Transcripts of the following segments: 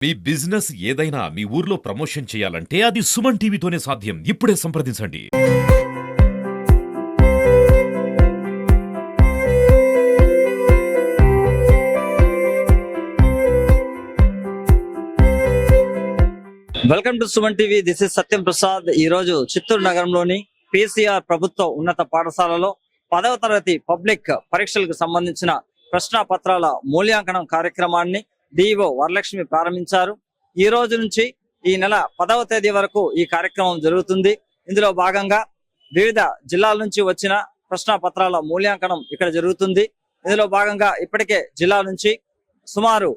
మీ business ఏదైనా మీ ఊర్లో promotion చేయాలంటే అది సుమన్ టీవీతోనే సాధ్యం. ఇప్పుడే సంప్రదించండి. Welcome to Suman TV. This is Satyam Prasad. ఈ రోజు చిత్తూరు నగరంలోని పీసీఆర్ ప్రభుత్వ ఉన్నత పాఠశాలలో 10వ తరగతి పబ్లిక్ పరీక్షలకు సంబంధించిన ప్రశ్న పత్రాల మూల్యాంకనం కార్యక్రమాన్ని డిఈఓ వరలక్ష్మి ప్రారంభించారు. ఈ రోజు నుంచి ఈ నెల 10వ తేదీ వరకు ఈ కార్యక్రమం జరుగుతుంది. ఇందులో భాగంగా వివిధ జిల్లాల నుంచి వచ్చిన ప్రశ్న పత్రాల మూల్యాంకనం ఇక్కడ జరుగుతుంది. ఇందులో భాగంగా ఇప్పటికే జిల్లా నుంచి సుమారు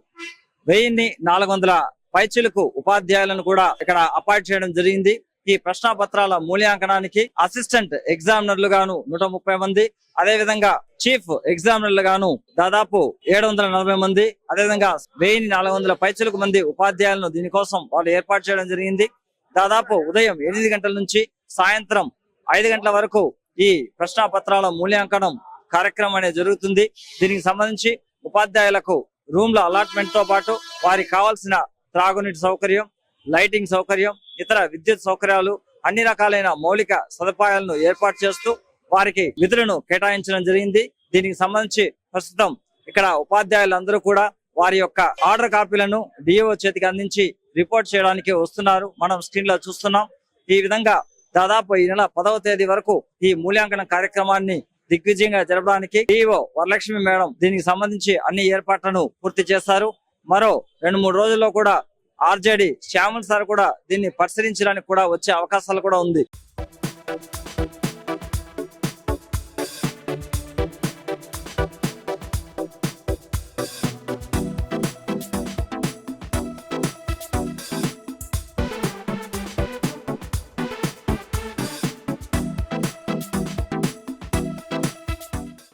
1400 పైచిలకు ఉపాధ్యాయులను కూడా ఇక్కడ అపాయింట్ చేయడం జరిగింది. ఈ ప్రశ్న పత్రాల మూల్యాంకనానికి అసిస్టెంట్ ఎగ్జామినర్లు గాను 130 మంది, అదేవిధంగా చీఫ్ ఎగ్జామినర్లు గాను దాదాపు 740 మంది, అదేవిధంగా 1400 పైచిలకు మంది ఉపాధ్యాయులను దీనికోసం వాళ్ళు ఏర్పాటు చేయడం జరిగింది. దాదాపు ఉదయం 8 గంటల నుంచి సాయంత్రం 5 గంటల వరకు ఈ ప్రశ్న పత్రాల మూల్యాంకనం కార్యక్రమం అనేది జరుగుతుంది. దీనికి సంబంధించి ఉపాధ్యాయులకు రూమ్ల అలాట్మెంట్ తో పాటు వారికి కావాల్సిన త్రాగునీటి సౌకర్యం, లైటింగ్ సౌకర్యం, ఇతర విద్యుత్ సౌకర్యాలు, అన్ని రకాలైన మౌలిక సదుపాయాలను ఏర్పాటు చేస్తూ వారికి విధులను కేటాయించడం జరిగింది. దీనికి సంబంధించి ప్రస్తుతం ఇక్కడ ఉపాధ్యాయులందరూ కూడా వారి యొక్క ఆర్డర్ కాపీలను డిఓ చేతికి అందించి రిపోర్ట్ చేయడానికి వస్తున్నారు. మనం స్క్రీన్ లో చూస్తున్నాం. ఈ విధంగా దాదాపు ఈ నెల 10వ తేదీ వరకు ఈ మూల్యాంకన కార్యక్రమాన్ని దిగ్విజయంగా జరపడానికి డిఓ వరలక్ష్మి మేడం దీనికి సంబంధించి అన్ని ఏర్పాట్లను పూర్తి చేస్తారు. మరో 2-3 రోజుల్లో కూడా ఆర్జేడి శ్యామల్ సార్ కూడా దీన్ని పరిశీలించడానికి కూడా వచ్చే అవకాశాలు కూడా ఉంది.